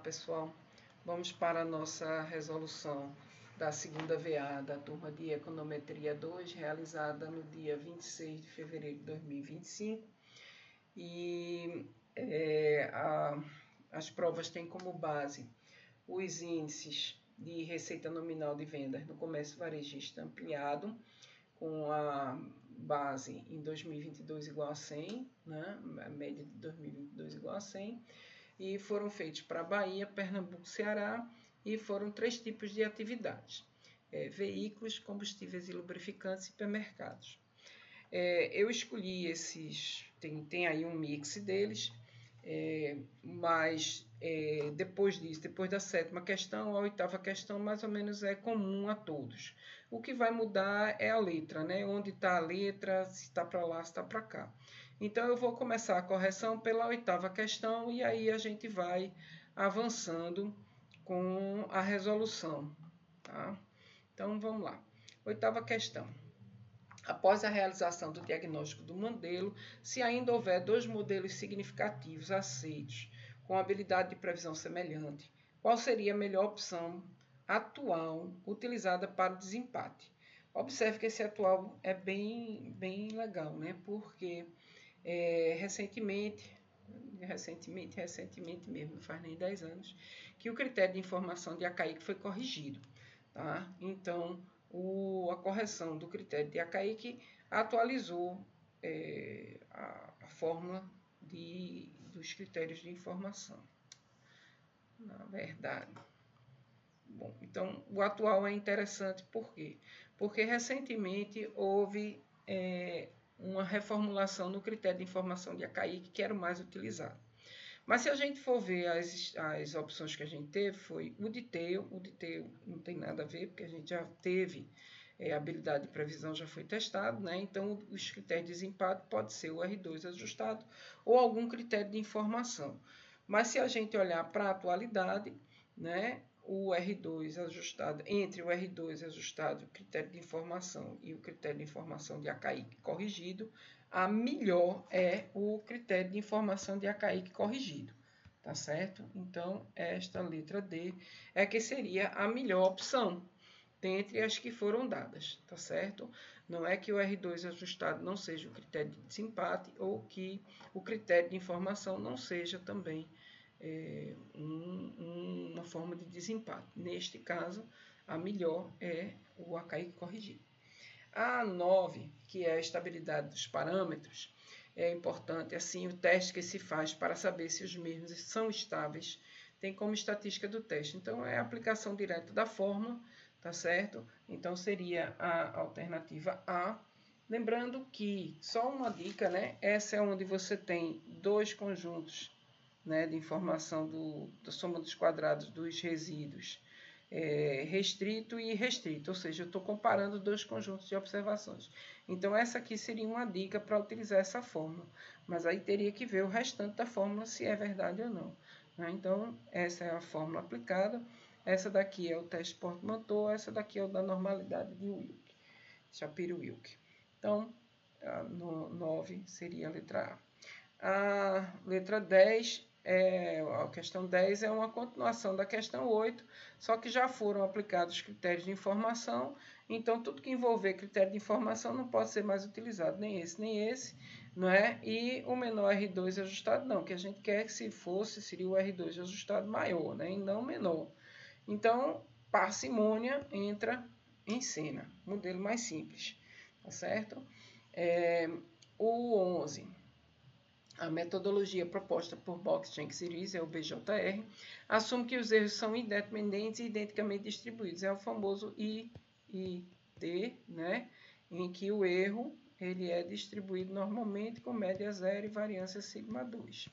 pessoal. Vamos para a nossa resolução da segunda VA da turma de Econometria 2, realizada no dia 26 de fevereiro de 2025. As provas têm como base os índices de receita nominal de vendas no comércio varejista ampliado, com a base em 2022 igual a 100, né? A média de 2022 igual a 100, e foram feitos para Bahia, Pernambuco, Ceará, e foram 3 tipos de atividades: veículos, combustíveis e lubrificantes e supermercados. Eu escolhi esses, tem aí um mix deles, mas depois disso, depois da 7ª questão, a 8ª questão mais ou menos é comum a todos. O que vai mudar é a letra, né? Onde está a letra, se está para lá, se está para cá. Então, eu vou começar a correção pela 8ª questão e aí a gente vai avançando com a resolução, tá? Então, vamos lá. 8ª questão. Após a realização do diagnóstico do modelo, se ainda houver 2 modelos significativos aceitos com habilidade de previsão semelhante, qual seria a melhor opção atual utilizada para o desempate? Observe que esse atual é bem legal, né? Porque recentemente mesmo, não faz nem 10 anos, que o critério de informação de ACAIC foi corrigido, tá? Então, a correção do critério de ACAIC atualizou a fórmula dos critérios de informação, na verdade. Bom, então, o atual é interessante por quê? Porque recentemente houve uma reformulação no critério de informação de ACAIC, que era o mais utilizado. Mas se a gente for ver as opções que a gente teve, foi o detail não tem nada a ver, porque a gente já teve habilidade de previsão, já foi testado, né? Então, os critérios de desempate pode ser o R2 ajustado ou algum critério de informação. Mas se a gente olhar para a atualidade, né, o R2 ajustado, entre o R2 ajustado, o critério de informação e o critério de informação de ACAIC corrigido, a melhor é o critério de informação de ACAIC corrigido, tá certo? Então, esta letra D é que seria a melhor opção dentre as que foram dadas, tá certo? Não é que o R2 ajustado não seja o critério de desempate ou que o critério de informação não seja também uma forma de desempate. Neste caso, a melhor é o ACAIC corrigido. A 9, que é a estabilidade dos parâmetros, é importante, assim, o teste que se faz para saber se os mesmos são estáveis, tem como estatística do teste. Então, é a aplicação direta da fórmula, tá certo? Então, seria a alternativa A. Lembrando que, só uma dica, né? Essa é onde você tem 2 conjuntos, né, de informação da soma dos quadrados dos resíduos, restrito e irrestrito, ou seja, eu estou comparando 2 conjuntos de observações. Então, essa aqui seria uma dica para utilizar essa fórmula, mas aí teria que ver o restante da fórmula se é verdade ou não, né? Então, essa é a fórmula aplicada, essa daqui é o teste Portmanteau, essa daqui é o da normalidade de Wilk, Shapiro-Wilk. Então, a 9 seria a letra A. A letra 10, a questão 10 é uma continuação da questão 8, só que já foram aplicados os critérios de informação, então tudo que envolver critério de informação não pode ser mais utilizado, nem esse, não é? E o menor R2 ajustado não, que a gente quer que se fosse, seria o R2 ajustado maior, né? E não menor. Então, parcimônia entra em cena, modelo mais simples, tá certo? O 11... A metodologia proposta por Box-Schenck Series, o BJR, assume que os erros são independentes e identicamente distribuídos. É o famoso IID, né? Em que o erro ele é distribuído normalmente com média 0 e variância sigma 2.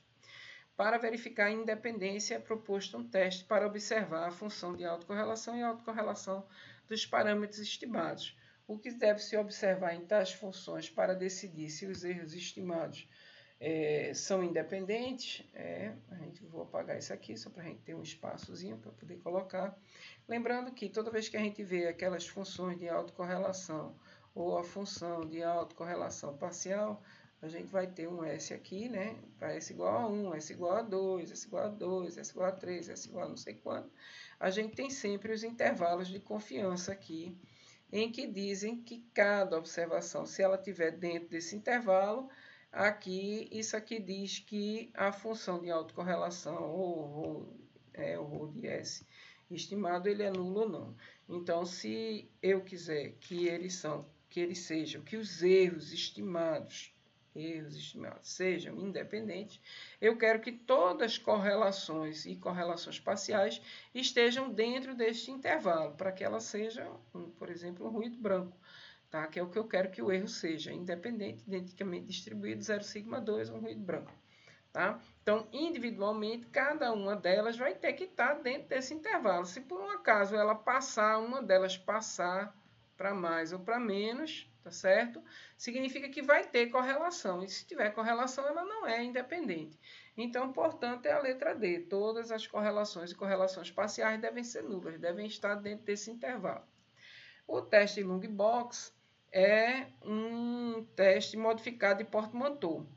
Para verificar a independência, é proposto um teste para observar a função de autocorrelação e autocorrelação dos parâmetros estimados. O que deve se observar em tais funções para decidir se os erros estimados são independentes, vou apagar isso aqui só para a gente ter um espaçozinho para poder colocar. Lembrando que toda vez que a gente vê aquelas funções de autocorrelação ou a função de autocorrelação parcial, a gente vai ter um S aqui, né? Para S igual a 1, S igual a 2, S igual a 2, S igual a 3, S igual a não sei quanto. A gente tem sempre os intervalos de confiança aqui, em que dizem que cada observação, se ela estiver dentro desse intervalo, aqui, isso aqui diz que a função de autocorrelação, ou o rho de S estimado, ele é nulo ou não. Então, se eu quiser que eles sejam, que os erros estimados sejam independentes, eu quero que todas as correlações e correlações parciais estejam dentro deste intervalo, para que ela seja, por exemplo, um ruído branco, tá? Que é o que eu quero que o erro seja, independente, identicamente distribuído, 0, sigma 2, um ruído branco. Tá? Então, individualmente, cada uma delas vai ter que estar dentro desse intervalo. Se por um acaso uma delas passar para mais ou para menos, tá certo? Significa que vai ter correlação. E se tiver correlação, ela não é independente. Então, portanto, é a letra D. Todas as correlações e correlações parciais devem ser nulas, devem estar dentro desse intervalo. O teste Lunge-Box é um teste modificado de Portmanteau.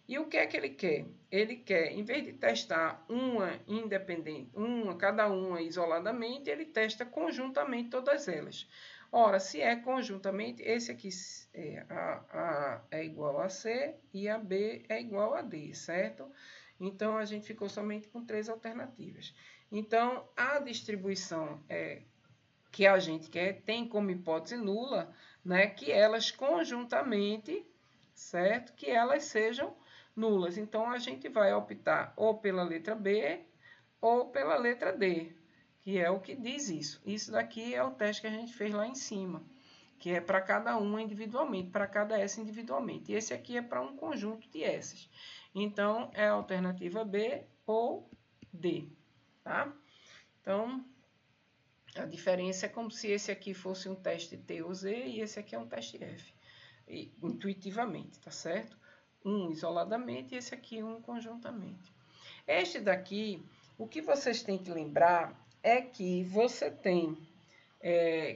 E o que é que ele quer? Ele quer, em vez de testar uma independente, cada uma isoladamente, ele testa conjuntamente todas elas. Ora, se é conjuntamente, esse aqui A é igual a C e a B é igual a D, certo? Então, a gente ficou somente com 3 alternativas. Então, a distribuição que a gente quer tem como hipótese nula, né, que elas conjuntamente, certo? Que elas sejam nulas. Então, a gente vai optar ou pela letra B ou pela letra D, que é o que diz isso. Isso daqui é o teste que a gente fez lá em cima, que é para cada uma individualmente, para cada S individualmente. E esse aqui é para um conjunto de S's. Então, é a alternativa B ou D, tá? Então, a diferença é como se esse aqui fosse um teste T ou Z e esse aqui é um teste F. E, intuitivamente, tá certo? Um isoladamente e esse aqui um conjuntamente. Este daqui, o que vocês têm que lembrar é que você tem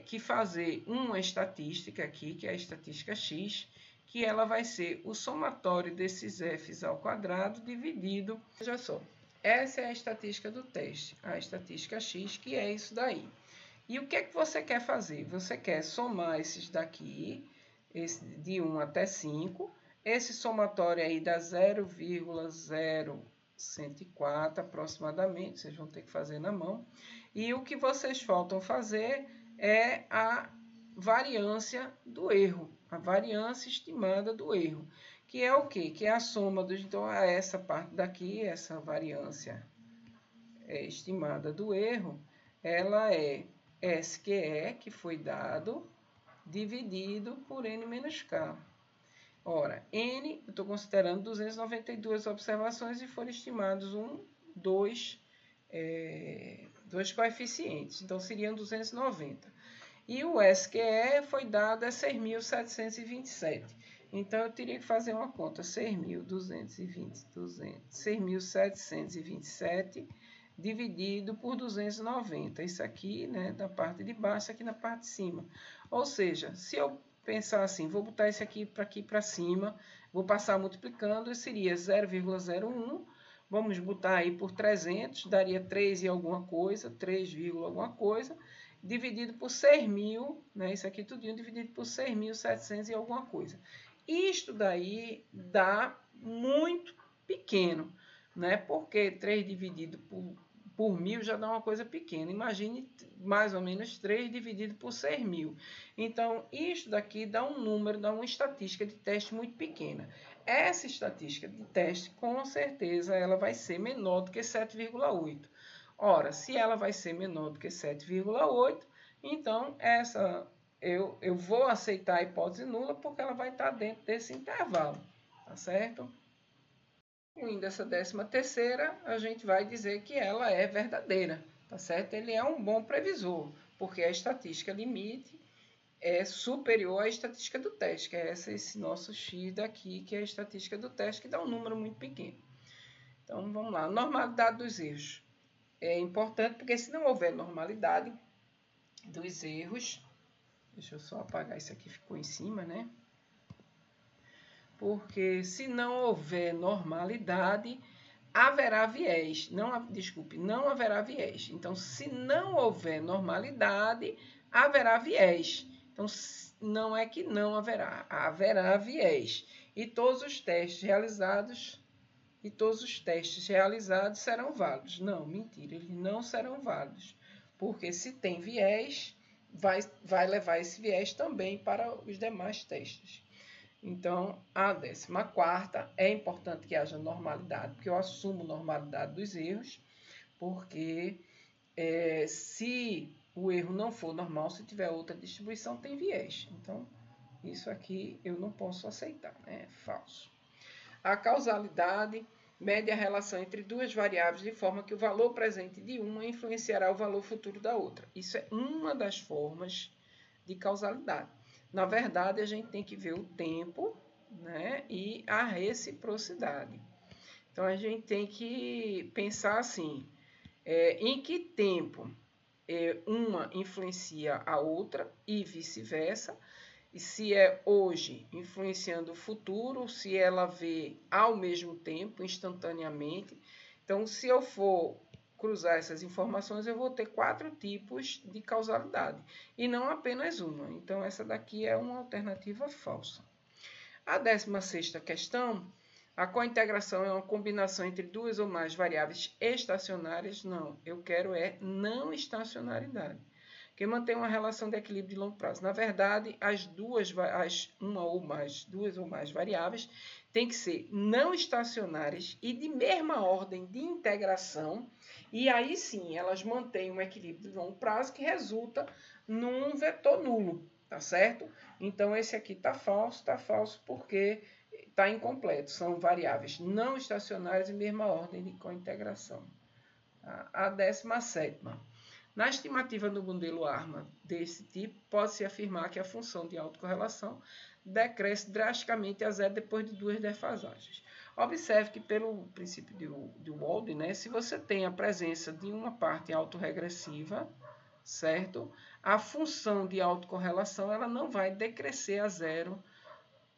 que fazer uma estatística aqui, que é a estatística X, que ela vai ser o somatório desses F's ao quadrado dividido. Veja só, essa é a estatística do teste, a estatística X, que é isso daí. E o que é que você quer fazer? Você quer somar esses daqui, esse de 1 até 5, esse somatório aí dá 0,0104 aproximadamente, vocês vão ter que fazer na mão. E o que vocês faltam fazer é a variância do erro, a variância estimada do erro, que é o quê? Que é a soma dos, então, essa parte daqui, essa variância estimada do erro, ela é SQE, que foi dado, dividido por N menos K. Ora, N, eu estou considerando 292 observações e foram estimados dois coeficientes, então seriam 290. E o SQE foi dado a 6.727. Então, eu teria que fazer uma conta, 6.727 dividido por 290. Isso aqui, né, da parte de baixo, aqui na parte de cima. Ou seja, se eu pensar assim, vou botar esse aqui para cima, vou passar multiplicando, seria 0,01. Vamos botar aí por 300, daria 3 e alguma coisa, 3, alguma coisa, dividido por 6.000, né, isso aqui tudinho dividido por 6.700 e alguma coisa. Isto daí dá muito pequeno, né? Porque 3 dividido por 1.000 já dá uma coisa pequena. Imagine mais ou menos 3 dividido por 6.000. Então, isto daqui dá um número, dá uma estatística de teste muito pequena. Essa estatística de teste, com certeza, ela vai ser menor do que 7,8. Ora, se ela vai ser menor do que 7,8, então eu vou aceitar a hipótese nula porque ela vai estar dentro desse intervalo, tá certo? Incluindo essa 13ª, a gente vai dizer que ela é verdadeira, tá certo? Ele é um bom previsor, porque a estatística limite é superior à estatística do teste, que é esse nosso X daqui, que é a estatística do teste, que dá um número muito pequeno. Então, vamos lá. Normalidade dos erros. É importante, porque se não houver normalidade dos erros... Deixa eu só apagar isso aqui, ficou em cima, né? porque se não houver normalidade, haverá viés. Não haverá viés. Então, se não houver normalidade, haverá viés. Então, não é que não haverá, haverá viés. E todos os testes realizados serão válidos. Não, mentira, eles não serão válidos. Porque se tem viés, vai levar esse viés também para os demais testes. Então, a 14ª, é importante que haja normalidade, porque eu assumo normalidade dos erros, porque se o erro não for normal, se tiver outra distribuição, tem viés. Então, isso aqui eu não posso aceitar, né? É falso. A causalidade mede a relação entre duas variáveis de forma que o valor presente de uma influenciará o valor futuro da outra. Isso é uma das formas de causalidade. Na verdade, a gente tem que ver o tempo, né, e a reciprocidade. Então, a gente tem que pensar assim, em que tempo uma influencia a outra e vice-versa, e se é hoje influenciando o futuro, se ela vê ao mesmo tempo, instantaneamente. Então, se eu for cruzar essas informações, eu vou ter 4 tipos de causalidade, e não apenas uma. Então, essa daqui é uma alternativa falsa. A 16ª questão, a cointegração é uma combinação entre duas ou mais variáveis estacionárias? Não, eu quero não estacionalidade, que mantém uma relação de equilíbrio de longo prazo. Na verdade, duas ou mais variáveis têm que ser não estacionárias e de mesma ordem de integração, e aí sim elas mantêm um equilíbrio de longo prazo que resulta num vetor nulo, tá certo? Então, esse aqui está falso porque está incompleto. São variáveis não estacionárias em mesma ordem de cointegração. A 17ª. Na estimativa do modelo ARMA desse tipo, pode-se afirmar que a função de autocorrelação decresce drasticamente a zero depois de 2 defasagens. Observe que, pelo princípio de Wald, né, se você tem a presença de uma parte autorregressiva, certo? A função de autocorrelação ela não vai decrescer a zero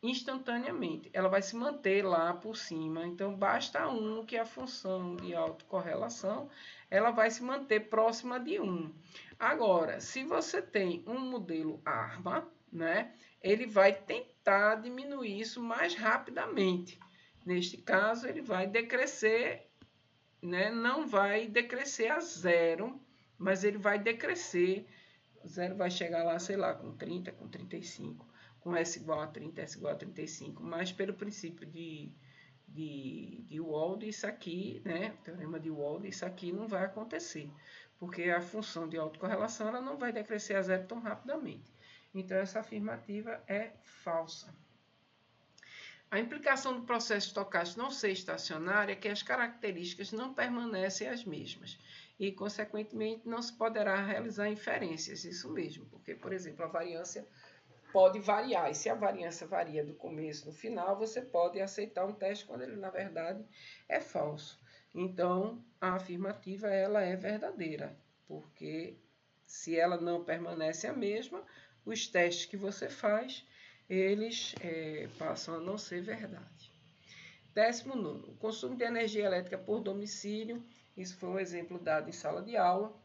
instantaneamente. Ela vai se manter lá por cima. Então, basta que a função de autocorrelação ela vai se manter próxima de 1. Agora, se você tem um modelo ARMA, né, ele vai tentar diminuir isso mais rapidamente. Neste caso, ele vai decrescer, né, não vai decrescer a zero, mas ele vai decrescer. O zero vai chegar lá, sei lá, com 30, com 35, com S igual a 30, S igual a 35, mas pelo princípio de Wald, isso aqui, né, o teorema de Wald, isso aqui não vai acontecer, porque a função de autocorrelação ela não vai decrescer a zero tão rapidamente. Então, essa afirmativa é falsa. A implicação do processo estocástico não ser estacionário é que as características não permanecem as mesmas e, consequentemente, não se poderá realizar inferências. Isso mesmo, porque, por exemplo, a variância pode variar, e se a variância varia do começo no final, você pode aceitar um teste quando ele, na verdade, é falso. Então, a afirmativa ela é verdadeira, porque se ela não permanece a mesma, os testes que você faz, eles passam a não ser verdade. 19º, o consumo de energia elétrica por domicílio, isso foi um exemplo dado em sala de aula,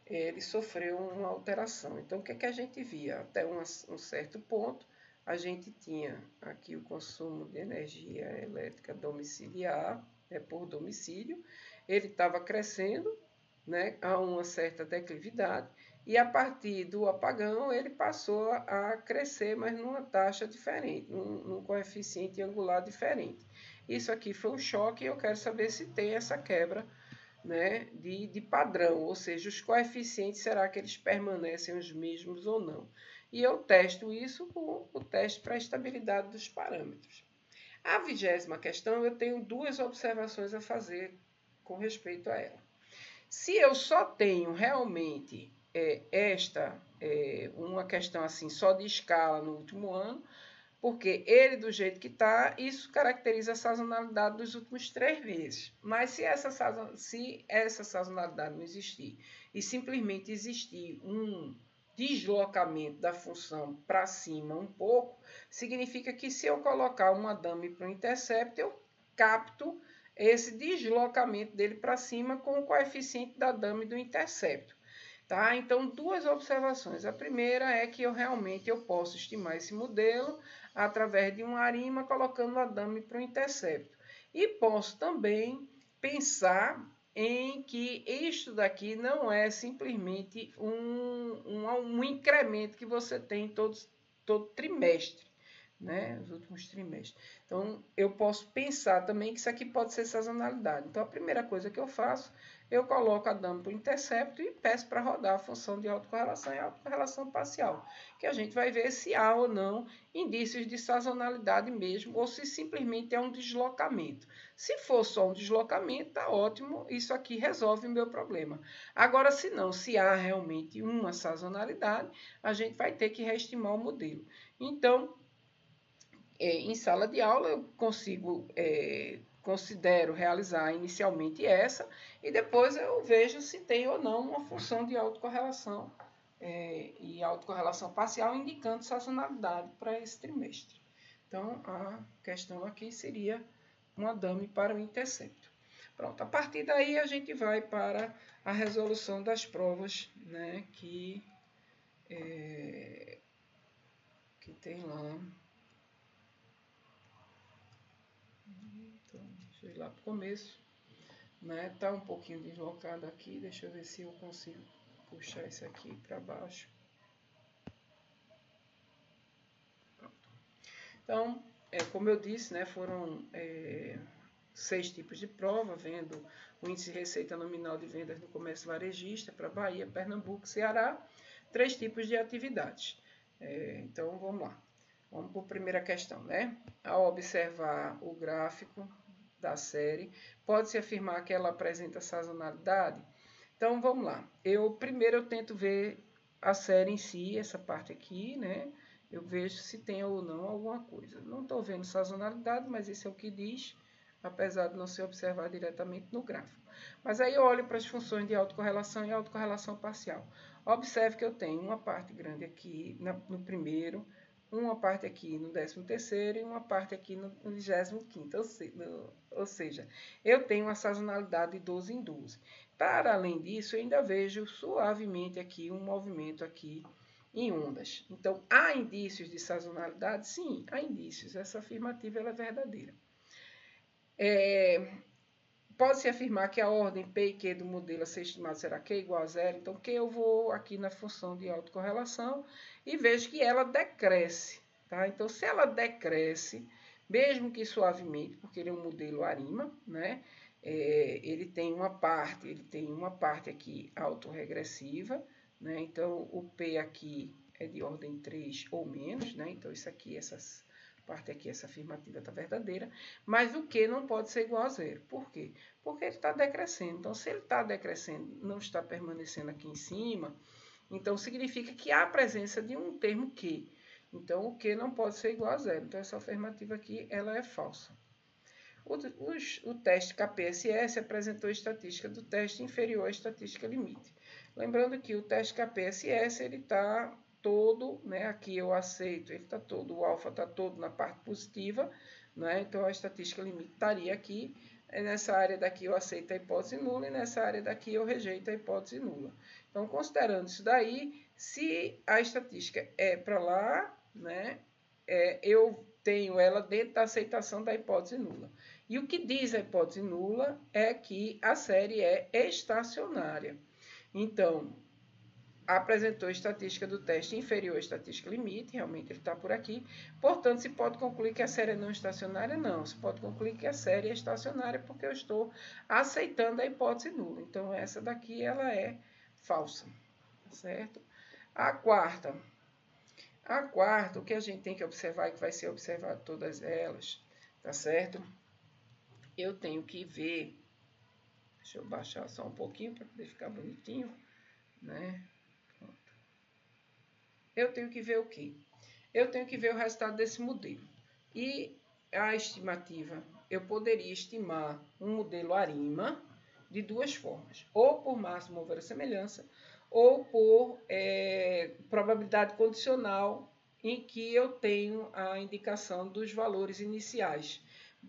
ele sofreu uma alteração. Então, o que é que a gente via? Até um certo ponto, a gente tinha aqui o consumo de energia elétrica domiciliar, por domicílio, ele estava crescendo, né, a uma certa declividade, e a partir do apagão ele passou a crescer, mas numa taxa diferente, num coeficiente angular diferente. Isso aqui foi um choque e eu quero saber se tem essa quebra, né, de padrão, ou seja, os coeficientes, será que eles permanecem os mesmos ou não? E eu testo isso com o teste para a estabilidade dos parâmetros. A 20ª questão, eu tenho 2 observações a fazer com respeito a ela. Se eu só tenho realmente uma questão assim, só de escala no último ano, porque ele, do jeito que está, isso caracteriza a sazonalidade dos últimos 3 meses. Mas se essa sazonalidade não existir e simplesmente existir deslocamento da função para cima um pouco, significa que se eu colocar uma dummy para o intercepto, eu capto esse deslocamento dele para cima com o coeficiente da dummy do intercepto. Tá? Então, duas observações. A primeira é que eu posso estimar esse modelo através de um arima colocando a dummy para o intercepto. E posso também pensar em que isto daqui não é simplesmente um incremento que você tem todo trimestre, né? Os últimos trimestres. Então, eu posso pensar também que isso aqui pode ser sazonalidade. Então, a primeira coisa que eu faço, eu coloco a dummy para o intercepto e peço para rodar a função de autocorrelação e autocorrelação parcial, que a gente vai ver se há ou não indícios de sazonalidade mesmo, ou se simplesmente é um deslocamento. Se for só um deslocamento, tá ótimo, isso aqui resolve o meu problema. Agora, se não, se há realmente uma sazonalidade, a gente vai ter que reestimar o modelo. Então, em sala de aula, eu considero realizar inicialmente essa, e depois eu vejo se tem ou não uma função de autocorrelação e autocorrelação parcial indicando sazonalidade para esse trimestre. Então, a questão aqui seria uma dummy para o intercepto. Pronto, a partir daí a gente vai para a resolução das provas, né, que tem lá. Então, deixa eu ir lá para o começo. Né? Tá um pouquinho deslocado aqui. Deixa eu ver se eu consigo puxar esse aqui para baixo. Pronto. Então, como eu disse, né, foram 6 tipos de prova, vendo o índice de receita nominal de vendas no comércio varejista para Bahia, Pernambuco, Ceará. 3 tipos de atividades. Então, vamos lá. Vamos para a primeira questão, né? Ao observar o gráfico da série, pode-se afirmar que ela apresenta sazonalidade? Então, vamos lá. Primeiro eu tento ver a série em si, essa parte aqui, né? Eu vejo se tem ou não alguma coisa. Não estou vendo sazonalidade, mas isso é o que diz, apesar de não ser observado diretamente no gráfico. Mas aí eu olho para as funções de autocorrelação e autocorrelação parcial. Observe que eu tenho uma parte grande aqui no primeiro, uma parte aqui no 13º e uma parte aqui no 25º, ou seja, eu tenho uma sazonalidade de 12 em 12. Para além disso, eu ainda vejo suavemente aqui um movimento aqui em ondas. Então, há indícios de sazonalidade? Sim, há indícios. Essa afirmativa ela é verdadeira. Pode-se afirmar que a ordem P e Q do modelo a ser estimado será Q igual a zero. Então, Q eu vou aqui na função de autocorrelação e vejo que ela decresce. Tá? Então, se ela decresce, mesmo que suavemente, porque ele é um modelo ARIMA, né? Ele tem uma parte aqui autorregressiva, né? Então, o P aqui é de ordem 3 ou menos, né? Então, isso aqui, essas parte aqui, essa afirmativa está verdadeira, mas o Q não pode ser igual a zero. Por quê? Porque ele está decrescendo. Então, se ele está decrescendo, não está permanecendo aqui em cima, então significa que há a presença de um termo Q. Então, o Q não pode ser igual a zero. Então, essa afirmativa aqui, ela é falsa. O teste KPSS apresentou a estatística do teste inferior à estatística limite. Lembrando que o teste KPSS, ele está todo, né? Aqui eu aceito, ele está todo, o alfa está todo na parte positiva, né? Então a estatística limite estaria aqui. Nessa área daqui eu aceito a hipótese nula e nessa área daqui eu rejeito a hipótese nula. Então, considerando isso daí, se a estatística é para lá, né? Eu tenho ela dentro da aceitação da hipótese nula. E o que diz a hipótese nula é que a série é estacionária. Então, apresentou estatística do teste inferior à estatística limite, realmente ele está por aqui. Portanto, se pode concluir que a série é não estacionária? Não. Se pode concluir que a série é estacionária porque eu estou aceitando a hipótese nula. Então, essa daqui ela é falsa, certo? A quarta, o que a gente tem que observar, que vai ser observado todas elas, tá certo? Eu tenho que ver, deixa eu baixar só um pouquinho para poder ficar bonitinho, né? Eu tenho que ver o quê? Eu tenho que ver o resultado desse modelo. E a estimativa, eu poderia estimar um modelo ARIMA de duas formas, ou por máximo ou verossemelhança, ou por probabilidade condicional, em que eu tenho a indicação dos valores iniciais,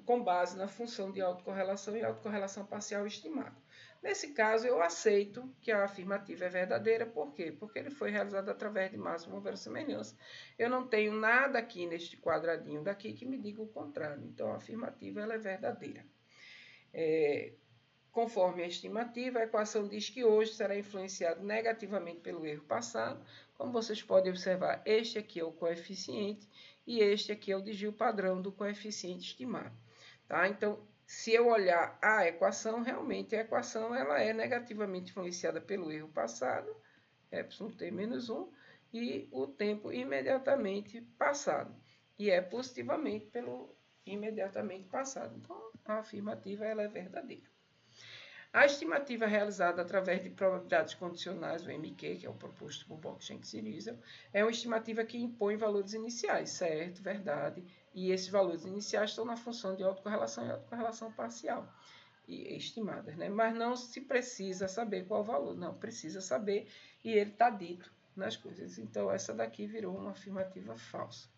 com base na função de autocorrelação e autocorrelação parcial estimada. Nesse caso, eu aceito que a afirmativa é verdadeira. Por quê? Porque ele foi realizado através de máxima ou verossemelhança. Eu não tenho nada aqui neste quadradinho daqui que me diga o contrário. Então, a afirmativa ela é verdadeira. Conforme a estimativa, a equação diz que hoje será influenciado negativamente pelo erro passado. Como vocês podem observar, este aqui é o coeficiente e este aqui é o desvio padrão do coeficiente estimado. Tá? Então, se eu olhar a equação, realmente a equação ela é negativamente influenciada pelo erro passado, t menos 1, e o tempo imediatamente passado. E é positivamente pelo imediatamente passado. Então, a afirmativa ela é verdadeira. A estimativa realizada através de probabilidades condicionais, o MQ, que é o proposto por Box-Schenck-Ziesel, é uma estimativa que impõe valores iniciais, certo, verdade, e esses valores iniciais estão na função de autocorrelação e autocorrelação parcial, estimadas, né? Mas não se precisa saber qual o valor, não, precisa saber e ele está dito nas coisas. Então, essa daqui virou uma afirmativa falsa.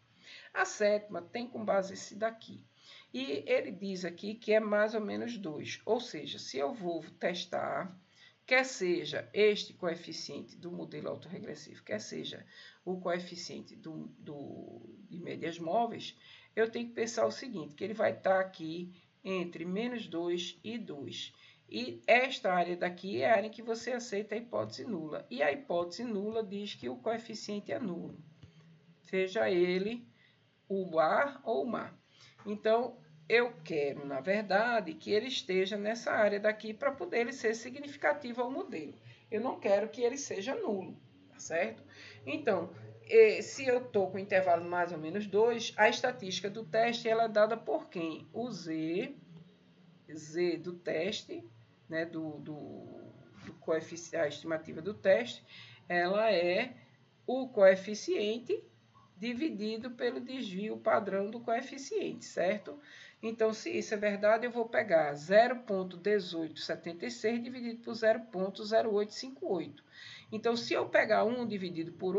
A sétima tem com base esse daqui. E ele diz aqui que é mais ou menos 2. Ou seja, se eu vou testar, quer seja este coeficiente do modelo autorregressivo, quer seja o coeficiente de médias móveis, eu tenho que pensar o seguinte, que ele vai estar aqui entre menos 2 e 2. E esta área daqui é a área em que você aceita a hipótese nula. E a hipótese nula diz que o coeficiente é nulo, seja ele o bar ou o mar. Então, eu quero, na verdade, que ele esteja nessa área daqui para poder ele ser significativo ao modelo. Eu não quero que ele seja nulo, tá certo? Então, se eu estou com intervalo mais ou menos 2, a estatística do teste ela é dada por quem? O Z do teste, né, do coeficiente, a estimativa do teste, ela é o coeficiente dividido pelo desvio padrão do coeficiente, certo? Então, se isso é verdade, eu vou pegar 0,1876 dividido por 0,0858. Então, se eu pegar 1 dividido por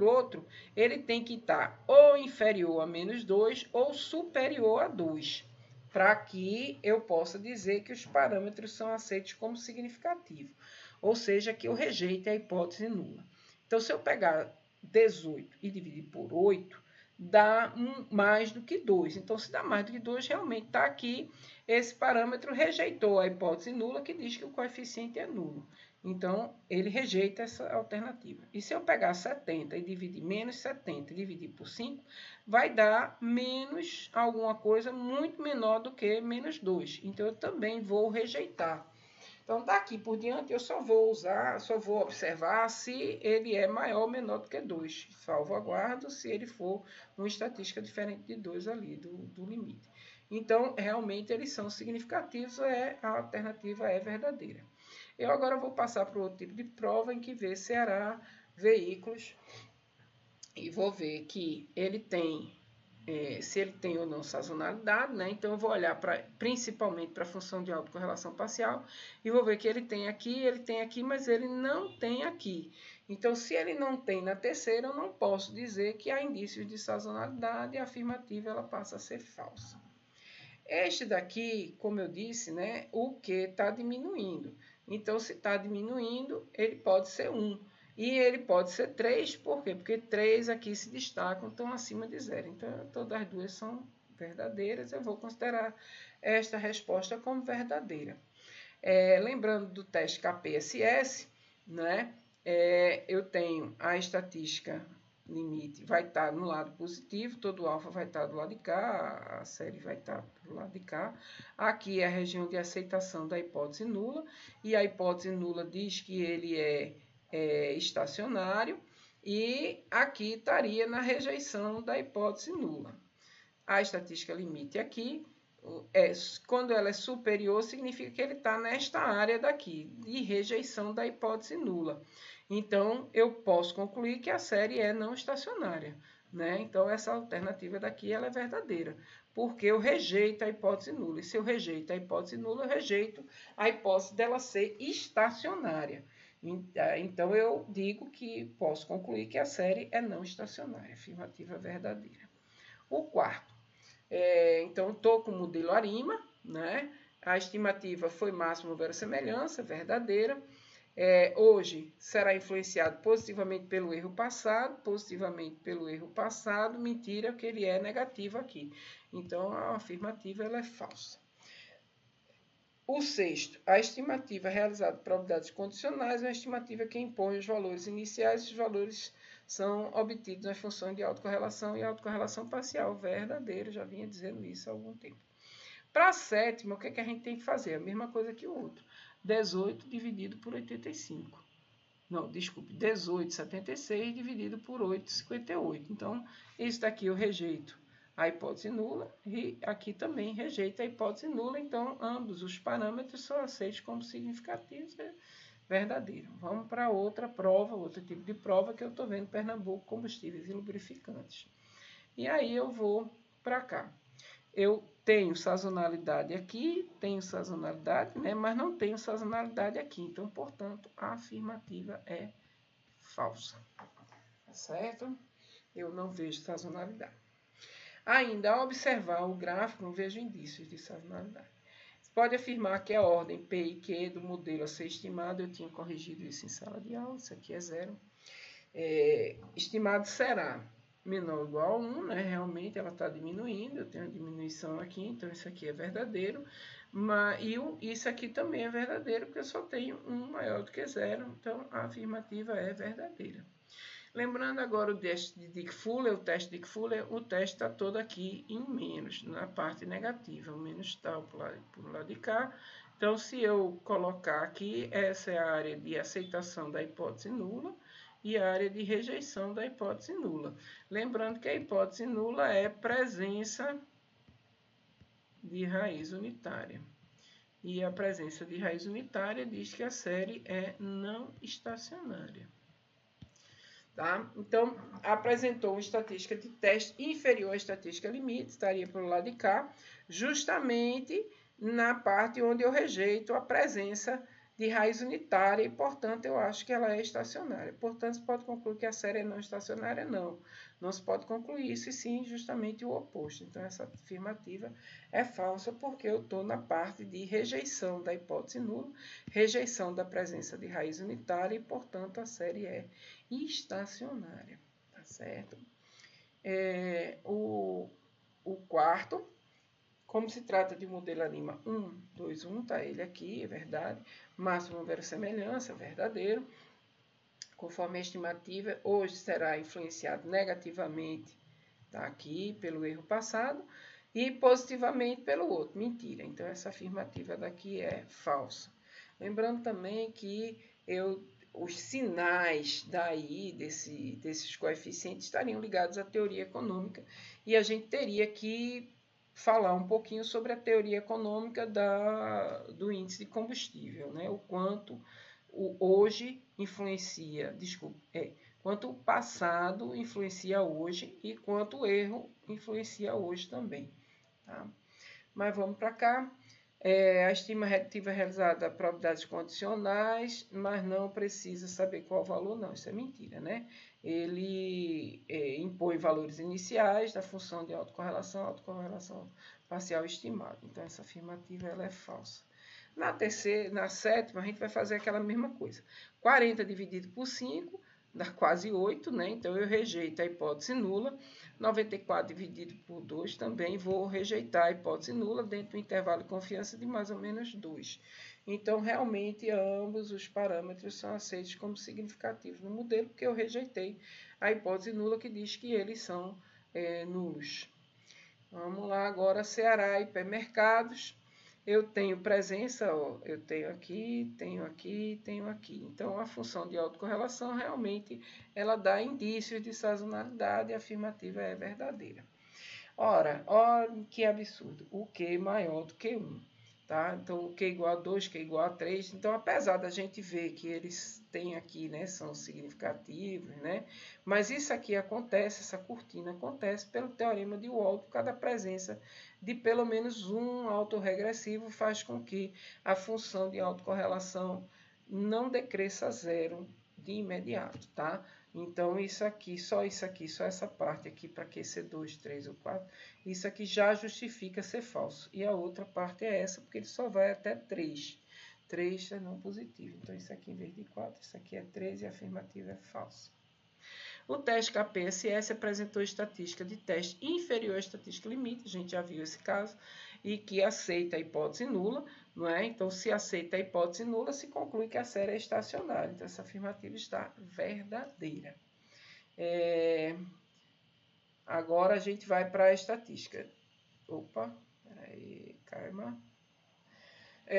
outro, ele tem que estar ou inferior a menos 2 ou superior a 2, para que eu possa dizer que os parâmetros são aceitos como significativos, ou seja, que eu rejeite a hipótese nula. Então, se eu pegar 18 e dividir por 8, dá mais do que 2. Então, se dá mais do que 2, realmente está aqui, esse parâmetro rejeitou a hipótese nula, que diz que o coeficiente é nulo. Então, ele rejeita essa alternativa. E se eu pegar 70 e dividir menos 70 e dividir por 5, vai dar menos alguma coisa muito menor do que menos 2. Então, eu também vou rejeitar. Então, daqui por diante, eu só vou observar se ele é maior ou menor do que 2. Salvaguardo se ele for uma estatística diferente de 2 ali, do limite. Então, realmente, eles são significativos, a alternativa é verdadeira. Eu agora vou passar para o outro tipo de prova, em que vê Ceará, veículos, e vou ver que ele tem... se ele tem ou não sazonalidade, né? Então, eu vou olhar principalmente para a função de autocorrelação parcial e vou ver que ele tem aqui, mas ele não tem aqui. Então, se ele não tem na terceira, eu não posso dizer que há indícios de sazonalidade e a afirmativa ela passa a ser falsa. Este daqui, como eu disse, né? O Q está diminuindo. Então, se está diminuindo, ele pode ser 1. E ele pode ser 3, por quê? Porque 3 aqui se destacam, estão acima de 0. Então, todas as duas são verdadeiras. Eu vou considerar esta resposta como verdadeira. Lembrando do teste KPSS, né? Eu tenho a estatística limite, vai estar no lado positivo, todo alfa vai estar do lado de cá, a série vai estar do lado de cá. Aqui é a região de aceitação da hipótese nula, e a hipótese nula diz que ele é estacionário, e aqui estaria na rejeição da hipótese nula. A estatística limite aqui, quando ela é superior, significa que ele está nesta área daqui, de rejeição da hipótese nula. Então, eu posso concluir que a série é não estacionária, né? Então, essa alternativa daqui ela é verdadeira, porque eu rejeito a hipótese nula. E se eu rejeito a hipótese nula, eu rejeito a hipótese dela ser estacionária. Então, eu digo que posso concluir que a série é não estacionária, afirmativa verdadeira. O quarto, então, estou com o modelo ARIMA, né? A estimativa foi máxima verossemelhança, verdadeira. Hoje será influenciado positivamente pelo erro passado, mentira, que ele é negativo aqui. Então, a afirmativa ela é falsa. O sexto, a estimativa realizada por probabilidades condicionais é uma estimativa que impõe os valores iniciais, os valores são obtidos nas funções de autocorrelação e autocorrelação parcial. Verdadeiro, já vinha dizendo isso há algum tempo. Para a sétima, o que a gente tem que fazer? A mesma coisa que o outro. 18 dividido por 85. Não, desculpe, 18,76 dividido por 8,58. Então, isso daqui eu rejeito a hipótese nula e aqui também rejeita a hipótese nula. Então, ambos os parâmetros são aceitos como significativos, é verdadeiro. Vamos para outra prova, outro tipo de prova que eu estou vendo Pernambuco, combustíveis e lubrificantes. E aí eu vou para cá. Eu tenho sazonalidade aqui, tenho sazonalidade, né? Mas não tenho sazonalidade aqui. Então, portanto, a afirmativa é falsa. Certo? Eu não vejo sazonalidade. Ainda, ao observar o gráfico, não vejo indícios de sazonalidade. Você pode afirmar que a ordem P e Q do modelo a ser estimado, eu tinha corrigido isso em sala de aula, isso aqui é 0. Estimado será menor ou igual a 1, né? Realmente ela está diminuindo, eu tenho uma diminuição aqui, então isso aqui é verdadeiro. Isso aqui também é verdadeiro, porque eu só tenho 1 maior do que 0, então a afirmativa é verdadeira. Lembrando agora o teste de Dickfuller, o teste está todo aqui em menos, na parte negativa, o menos está por lado de cá. Então, se eu colocar aqui, essa é a área de aceitação da hipótese nula e a área de rejeição da hipótese nula. Lembrando que a hipótese nula é presença de raiz unitária. E a presença de raiz unitária diz que a série é não estacionária. Tá? Então, apresentou uma estatística de teste inferior à estatística limite, estaria pelo lado de cá, justamente na parte onde eu rejeito a presença de raiz unitária e, portanto, eu acho que ela é estacionária. Portanto, se pode concluir que a série é não estacionária? Não. Não se pode concluir isso, e sim justamente o oposto. Então, essa afirmativa é falsa porque eu estou na parte de rejeição da hipótese nula, rejeição da presença de raiz unitária e, portanto, a série é estacionária. Tá certo? O quarto, como se trata de modelo ARIMA 1, 2, 1, tá ele aqui, é verdade. Máxima verossemelhança, verdadeiro. Conforme a estimativa, hoje será influenciado negativamente, tá aqui, pelo erro passado, e positivamente pelo outro, mentira. Então, essa afirmativa daqui é falsa. Lembrando também que os sinais daí, desses coeficientes, estariam ligados à teoria econômica, e a gente teria que falar um pouquinho sobre a teoria econômica do índice de combustível, né? O quanto o hoje influencia, quanto o passado influencia hoje e quanto o erro influencia hoje também. Tá? Mas vamos para cá. A estimativa é realizada a probabilidades condicionais, mas não precisa saber qual o valor, não. Isso é mentira, né? Ele impõe valores iniciais da função de autocorrelação parcial estimada. Então, essa afirmativa ela é falsa. Na sétima, a gente vai fazer aquela mesma coisa. 40 dividido por 5 dá quase 8, né? Então, eu rejeito a hipótese nula. 94 dividido por 2 também vou rejeitar a hipótese nula dentro do intervalo de confiança de mais ou menos 2. Então, realmente, ambos os parâmetros são aceitos como significativos no modelo, porque eu rejeitei a hipótese nula que diz que eles são nulos. Vamos lá agora, Ceará e hipermercados. Eu tenho presença, eu tenho aqui, tenho aqui, tenho aqui. Então, a função de autocorrelação realmente ela dá indícios de sazonalidade e a afirmativa é verdadeira. Ora, olha que absurdo, o Q maior do que 1. tá? Então, o Q igual a 2, Q igual a 3. Então, apesar da gente ver que eles têm aqui, né, são significativos, né? Mas isso aqui acontece, essa cortina acontece pelo teorema de Wald, por causa da presença de pelo menos um autorregressivo faz com que a função de autocorrelação não decresça a zero de imediato, tá? Então, isso aqui, só essa parte aqui, para que ser 2, 3 ou 4, isso aqui já justifica ser falso. E a outra parte é essa, porque ele só vai até 3. 3 é não positivo. Então, isso aqui, em vez de 4, isso aqui é 3 e a afirmativa é falsa. O teste KPSS apresentou estatística de teste inferior à estatística limite, a gente já viu esse caso, e que aceita a hipótese nula, não é? Então, se aceita a hipótese nula, se conclui que a série é estacionária. Então, essa afirmativa está verdadeira. Agora, a gente vai para a estatística. Opa, peraí, calma.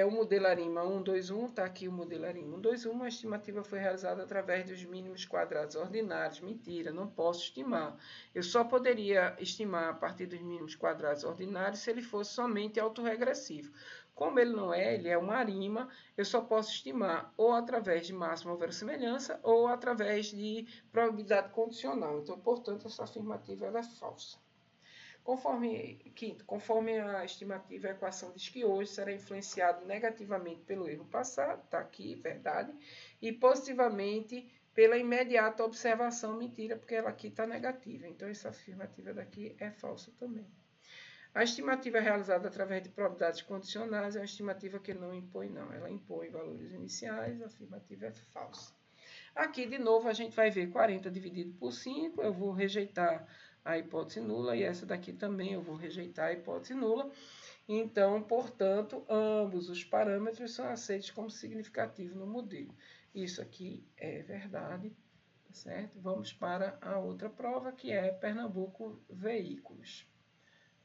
O modelo ARIMA 121, está aqui o modelo ARIMA 121, a estimativa foi realizada através dos mínimos quadrados ordinários. Mentira, não posso estimar. Eu só poderia estimar a partir dos mínimos quadrados ordinários se ele fosse somente autorregressivo. Como ele não é, ele é uma ARIMA, eu só posso estimar ou através de máxima verossimilhança ou através de probabilidade condicional. Então, portanto, essa afirmativa ela é falsa. Conforme a estimativa, a equação diz que hoje será influenciado negativamente pelo erro passado, está aqui, verdade, e positivamente pela imediata observação, mentira, porque ela aqui está negativa. Então, essa afirmativa daqui é falsa também. A estimativa realizada através de probabilidades condicionais é uma estimativa que não impõe, não. Ela impõe valores iniciais, a afirmativa é falsa. Aqui, de novo, a gente vai ver 40 dividido por 5, eu vou rejeitar a hipótese nula, e essa daqui também eu vou rejeitar a hipótese nula. Então, portanto, ambos os parâmetros são aceitos como significativos no modelo. Isso aqui é verdade, certo? Vamos para a outra prova, que é Pernambuco Veículos,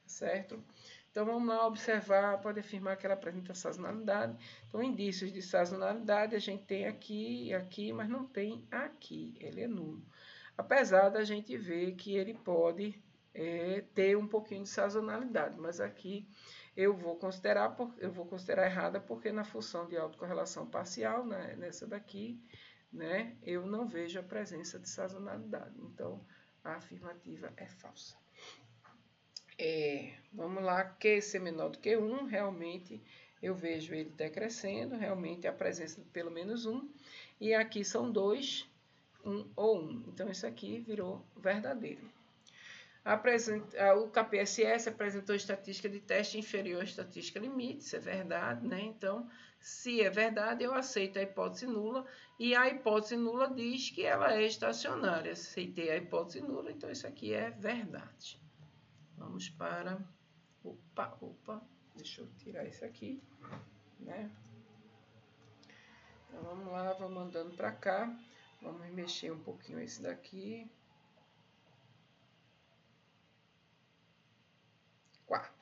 certo? Então, vamos lá observar, pode afirmar que ela apresenta sazonalidade. Então, indícios de sazonalidade a gente tem aqui e aqui, mas não tem aqui, ele é nulo. Apesar da gente ver que ele pode ter um pouquinho de sazonalidade, mas aqui eu vou considerar errada porque na função de autocorrelação parcial, né, nessa daqui, né, eu não vejo a presença de sazonalidade. Então, a afirmativa é falsa. Vamos lá, Q ser menor do que 1, realmente eu vejo ele decrescendo, realmente a presença de pelo menos 1, e aqui são 2, 1 ou 1. Então, isso aqui virou verdadeiro. O KPSS apresentou estatística de teste inferior à estatística limite, isso é verdade, né? Então, se é verdade, eu aceito a hipótese nula, e a hipótese nula diz que ela é estacionária. Aceitei a hipótese nula, então isso aqui é verdade. Vamos para... Opa, deixa eu tirar isso aqui, né? Então, vamos lá, vamos andando para cá. Vamos mexer um pouquinho esse daqui. 4.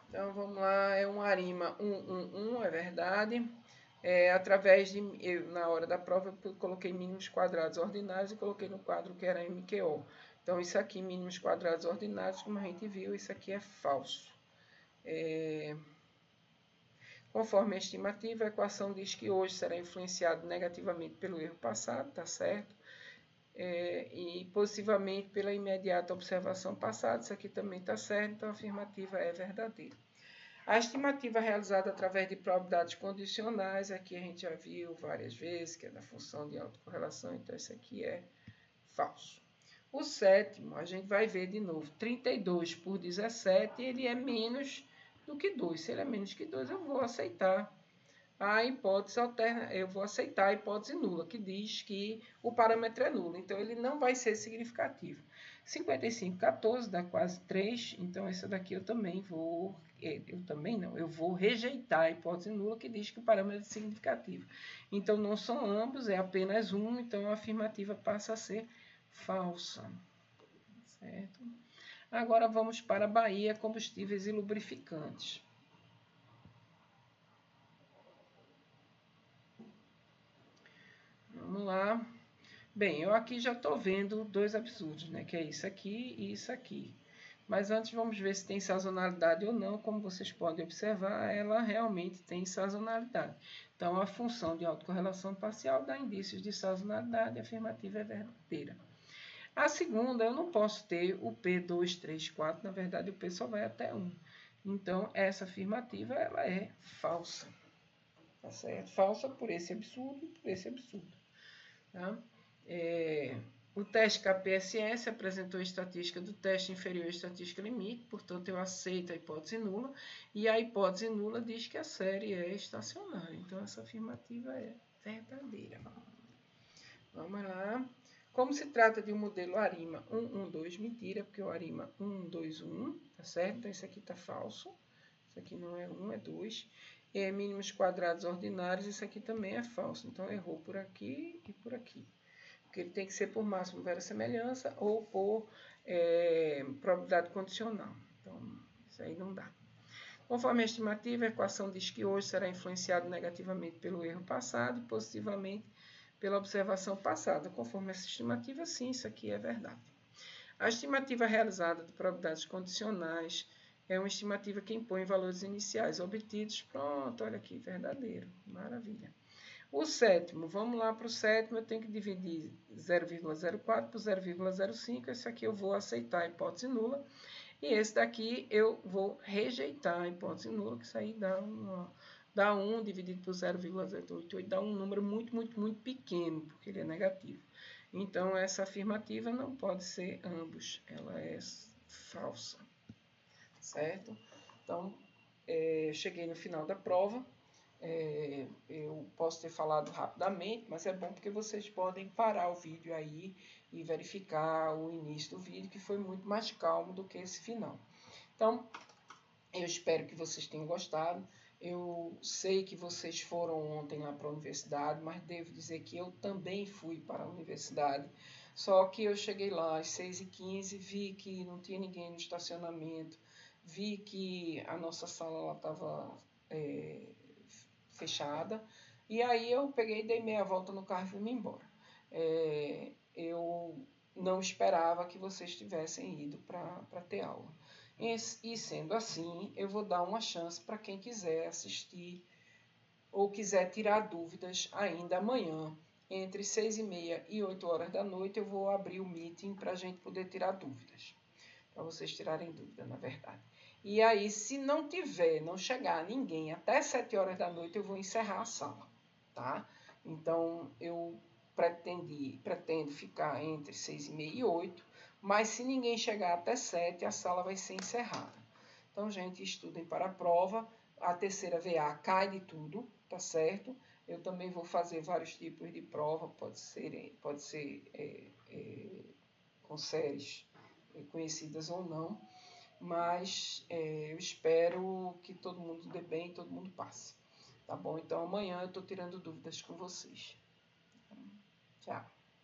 Então, vamos lá, é um ARIMA 111, é verdade. Através de... na hora da prova, eu coloquei mínimos quadrados ordinários e coloquei no quadro que era MQO. Então, isso aqui, mínimos quadrados ordinários, como a gente viu, isso aqui é falso. Conforme a estimativa, a equação diz que hoje será influenciado negativamente pelo erro passado, tá certo? E positivamente pela imediata observação passada, isso aqui também está certo, então a afirmativa é verdadeira. A estimativa realizada através de probabilidades condicionais, aqui a gente já viu várias vezes, que é da função de autocorrelação, então isso aqui é falso. O sétimo, a gente vai ver de novo, 32 por 17, ele é menos do que 2. Se ele é menos que 2, eu vou aceitar a hipótese alterna, eu vou aceitar a hipótese nula, que diz que o parâmetro é nulo, então ele não vai ser significativo. 55, 14 dá quase 3, então essa daqui eu vou rejeitar a hipótese nula, que diz que o parâmetro é significativo. Então, não são ambos, é apenas um, então a afirmativa passa a ser falsa. Certo? Agora vamos para Bahia, combustíveis e lubrificantes. Vamos lá. Bem, eu aqui já estou vendo dois absurdos, né? Que é isso aqui e isso aqui. Mas antes vamos ver se tem sazonalidade ou não. Como vocês podem observar, ela realmente tem sazonalidade. Então, a função de autocorrelação parcial dá indícios de sazonalidade, a afirmativa é verdadeira. A segunda, eu não posso ter o P 2, 3, 4, na verdade o P só vai até 1. Então, essa afirmativa ela é falsa. Tá certo? Falsa por esse absurdo e por esse absurdo. Tá? O teste KPSS apresentou a estatística do teste inferior à estatística limite, portanto eu aceito a hipótese nula, e a hipótese nula diz que a série é estacionária. Então essa afirmativa é verdadeira. Vamos lá. Como se trata de um modelo ARIMA 112, mentira, porque o ARIMA 121, tá certo? Então, esse aqui tá falso. Isso aqui não é 1, é 2. E mínimos quadrados ordinários, isso aqui também é falso. Então, errou por aqui e por aqui. Porque ele tem que ser por máximo verossemelhança ou por probabilidade condicional. Então, isso aí não dá. Conforme a estimativa, a equação diz que hoje será influenciado negativamente pelo erro passado e positivamente pela observação passada. Conforme essa estimativa, sim, isso aqui é verdade. A estimativa realizada de probabilidades condicionais é uma estimativa que impõe valores iniciais obtidos. Pronto, olha aqui, verdadeiro. Maravilha. O sétimo, vamos lá para o sétimo, eu tenho que dividir 0,04 por 0,05. Esse aqui eu vou aceitar a hipótese nula. E esse daqui eu vou rejeitar a hipótese nula, que isso aí dá 1 dividido por 0,088, dá um número muito, muito, muito pequeno, porque ele é negativo. Então, essa afirmativa não pode ser ambos, ela é falsa, certo? Então, cheguei no final da prova, eu posso ter falado rapidamente, mas é bom porque vocês podem parar o vídeo aí e verificar o início do vídeo, que foi muito mais calmo do que esse final. Então, eu espero que vocês tenham gostado. Eu sei que vocês foram ontem lá para a universidade, mas devo dizer que eu também fui para a universidade. Só que eu cheguei lá às 6h15, vi que não tinha ninguém no estacionamento, vi que a nossa sala estava fechada, e aí eu peguei, dei meia volta no carro e fui-me embora. Eu não esperava que vocês tivessem ido para ter aula. E sendo assim, eu vou dar uma chance para quem quiser assistir ou quiser tirar dúvidas ainda amanhã, entre 6h30 e 8 horas da noite, eu vou abrir o meeting para a gente poder tirar dúvidas. Para vocês tirarem dúvida, na verdade. E aí, se não chegar ninguém até 7 horas da noite, eu vou encerrar a sala, tá? Então, eu pretendo ficar entre 6h30 e 8, mas se ninguém chegar até 7, a sala vai ser encerrada. Então, gente, estudem para a prova. A terceira VA cai de tudo, tá certo? Eu também vou fazer vários tipos de prova, pode ser com séries conhecidas ou não, mas eu espero que todo mundo dê bem, todo mundo passe. Tá bom? Então, amanhã eu estou tirando dúvidas com vocês. Tchau.